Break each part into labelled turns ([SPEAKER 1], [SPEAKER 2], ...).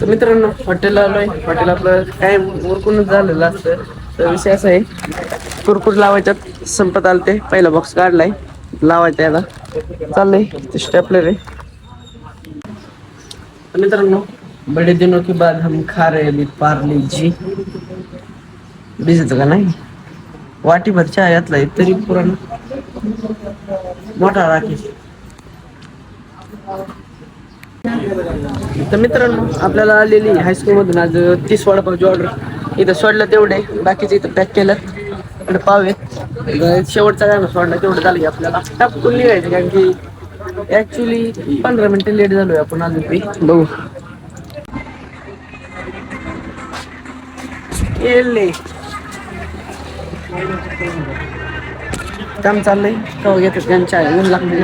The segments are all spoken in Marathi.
[SPEAKER 1] तर मित्रांनो हॉटेलला आलोय. हॉटेल आपलं काय उरकूनच झालेलं असतं. तर विषय असा आहे, कुरकुर लावायच्यात संपत आलते. पहिला बॉक्स काढलाय, लावायचा याला चाललंय. ते स्टेपलर आहे. तर मित्रांनो बडे दिनों के बाद हम खा रहे अभी पार्ले जी. भिजत का नाही वाटीभर चहा यातलाय तरी पुरण मोठा राखी. तर मित्रांनो आपल्याला आलेली हायस्कूल मधून आज 30 वडापावची ऑर्डर. इथं सोडलं तेवढे, बाकीचे इथं पॅक केलं. इकडे पाव आहेत. शेवटचा गाणं सोडला तेवढं झालं की आपल्याला टापकून निघायचं, कारण की ऍक्च्युली 15 मिनिटं लेट झालोय आपण अजून बी. बघू येले काम चाललंय. कवा घेतात त्यांच्या ऊन लागते.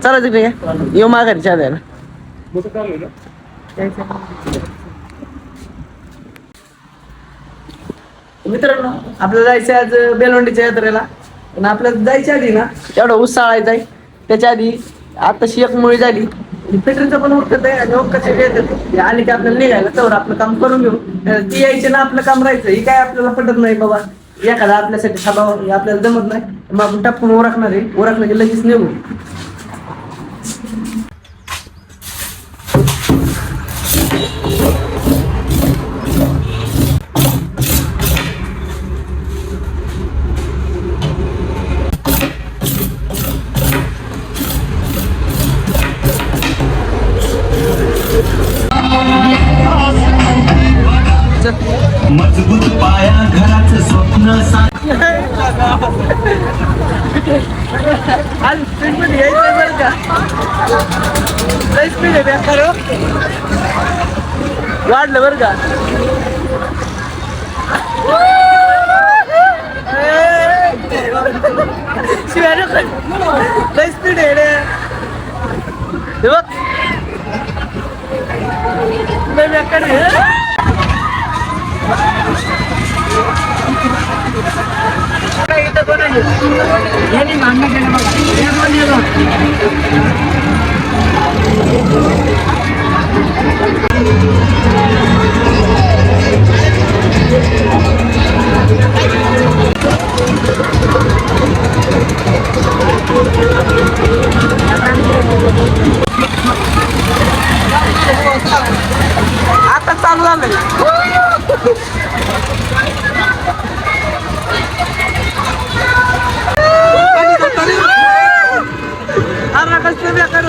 [SPEAKER 1] चला तिकडे येऊ माघारी चहा द्यायला. मित्रांनो आपल्याला जायचं आज बेलवंडीच्या यात्रेला. पण आपल्याला जायच्या आधी ना एवढा उत्साहायचा आहे. त्याच्या आधी आताशी एक मुळी झाली. पेट्रोलचं पण उरकत आहे आणि कसे येतात आले की आपल्याला निघायला तर आपलं काम करून घेऊ. ती यायचे ना आपलं काम राहायचं. ही काय आपल्याला पटत नाही बाबा. एखादा आपल्यासाठी थांबावं हे आपल्याला जमत नाही. मग आपण टाकून ओळखणार आहे. ओळखलं की लगेच निघू.
[SPEAKER 2] मजबूत पाया घराचं स्वप्न
[SPEAKER 1] आज स्पीड मध्ये यायचंय बरं का. लय स्पीड आहे बेकार हो. वाढलं बरं का. लय स्पीड आहे रे. हे बघ लय बेकार आहे. आता चालू झालंय. अरे कसं बेकार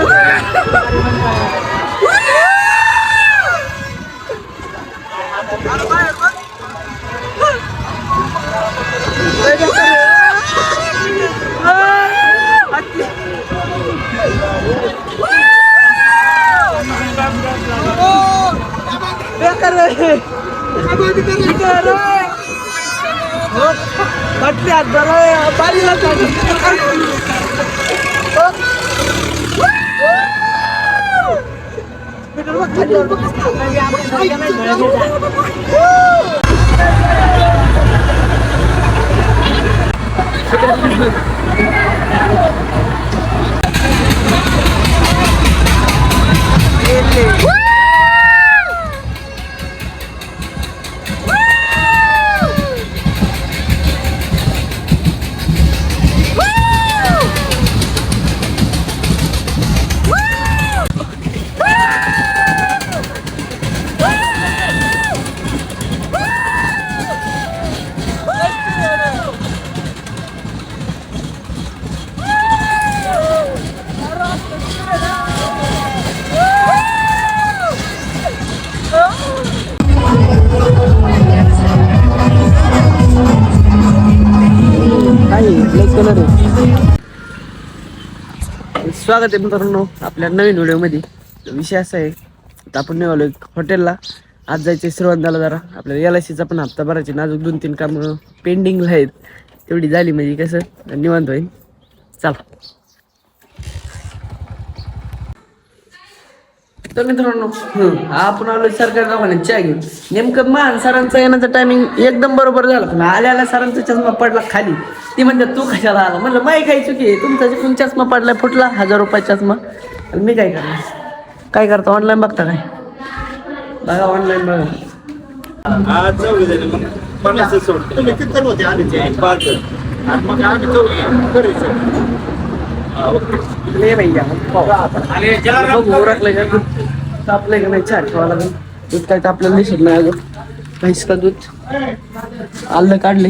[SPEAKER 1] स्वागत आहे मित्रांनो आपल्या नवीन व्हिडिओमध्ये. विषय असा आहे, आता आपण निघालो हॉटेलला. आज जायचे श्रीवंताला. जरा आपल्याला LICचा पण हप्ता भरायचे. नाजूक 2-3 कामं पेंडिंगला आहेत. तेवढी झाली म्हणजे कसं निवांत होईल. चला तर मित्रांनो आपण आलो सरकारी दवाखान्यात चहा घेऊन. नेमकं मान सरांचा येण्याचा टायमिंग एकदम बरोबर झाला. पण आल्याला सरांचा चष्मा पडला खाली. ती म्हणतात तू कशाला आला. म्हणलं माही काही चुकी आहे. तुमचा चुकून चष्मा पडलाय, फुटला 1000 रुपये चष्मा. आणि मी काय करणार? काय करतो ऑनलाईन बघता काय? बघा ऑनलाईन बघा. ले भैया ओरखलंय का तापलंय का नाही चहा ठेवा लागेल. दूध काय तापलेलं दिसत नाही अजून. म्हैस का दूध आलं काढले.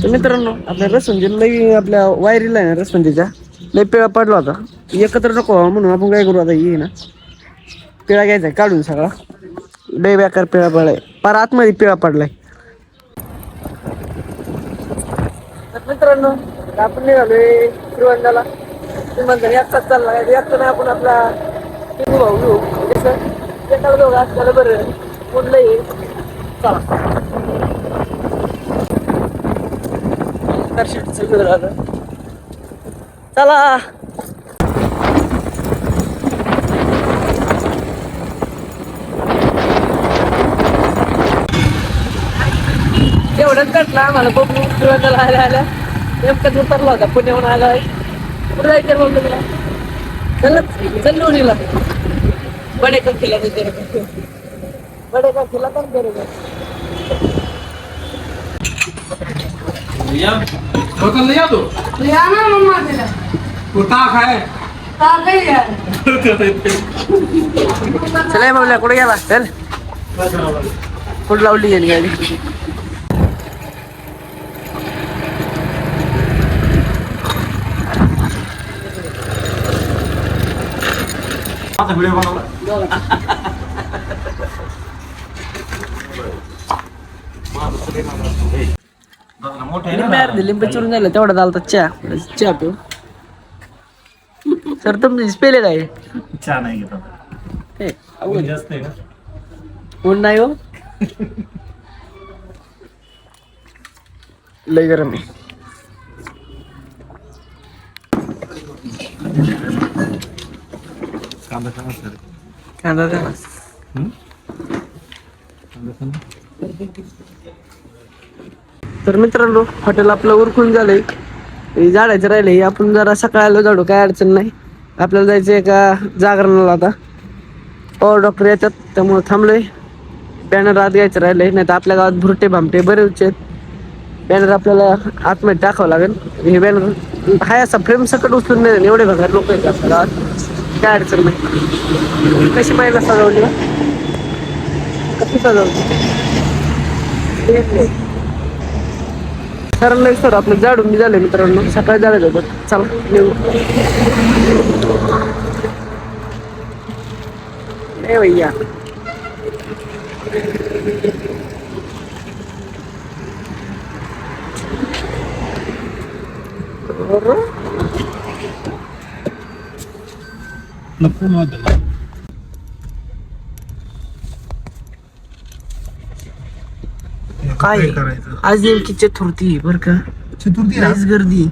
[SPEAKER 1] तर मित्रांनो आपल्या रसुंजी लई आपल्या वायरीला आहे ना रसुंजीच्या लई पिळा पडला होता. एकत्र नको व्हावं म्हणून आपण काय करू आता ये ना पिळा घ्यायचा काढून सगळा. लई बेकार पिळा पडलाय पार आतमध्ये पिळा पडलाय. तर मित्रांनो आपण निघालोय श्रीगोंद्याला. म्हणतात एकटाच चालला एकटा नाही आपण आपला टिंगू भाऊ घेऊ कसं एकाला दोघं असल्याला बरं कुठलं ये चला. चला एवढंच कटलं आम्हाला बघून शिवायला आल्या नेमकंच उतरला होता पुण्याहून आला. कुठं जायचं बोलतो तुला? चल लोणीला बडे कक्षीला बडे कक्षीला पण बरोबर. चला बाबल्या कुठे गेला चल कुठं लावली गेली गाडी.
[SPEAKER 3] व्हिडिओ बनवला
[SPEAKER 1] लिंब चिरून झालं तेवढा झाला चहा चहा पिऊ. सर तुमची पेले काय
[SPEAKER 3] चहा नाही घेत जास्त आहे का
[SPEAKER 1] कोण नाही हो लय गरम आहे. कांदा द्या ना. तर मित्रांनो हॉटेल आपलं उरकून झालंय. झाडायचं राहिलंय आपण जरा सकाळला झाडू काय अडचण नाही. आपल्याला जायचं एका जागरणाला आता पॉवर डॉक्टर येतात त्यामुळे थांबलोय. बॅनर आत घ्यायचं राहिलंय नाही तर आपल्या गावात भुरटे भामटे बरेच आहेत. बॅनर आपल्याला आतमध्ये टाकावं लागेल. हे बॅनर हाय असा फ्रेम सकट उचलून नाही एवढे बघा लोक आहेत आपल्या गावात काय अडचण नाही. कशी पाहिजे सजवली कशी सजवली ठरलंय सर आपलं झाडून मी झालंय मित्रांनो. सकाळी झालं होतं चला येऊ. ए भैया काय आज नेमकी चतुर्थी बर का. चतुर्थी आज गर्दी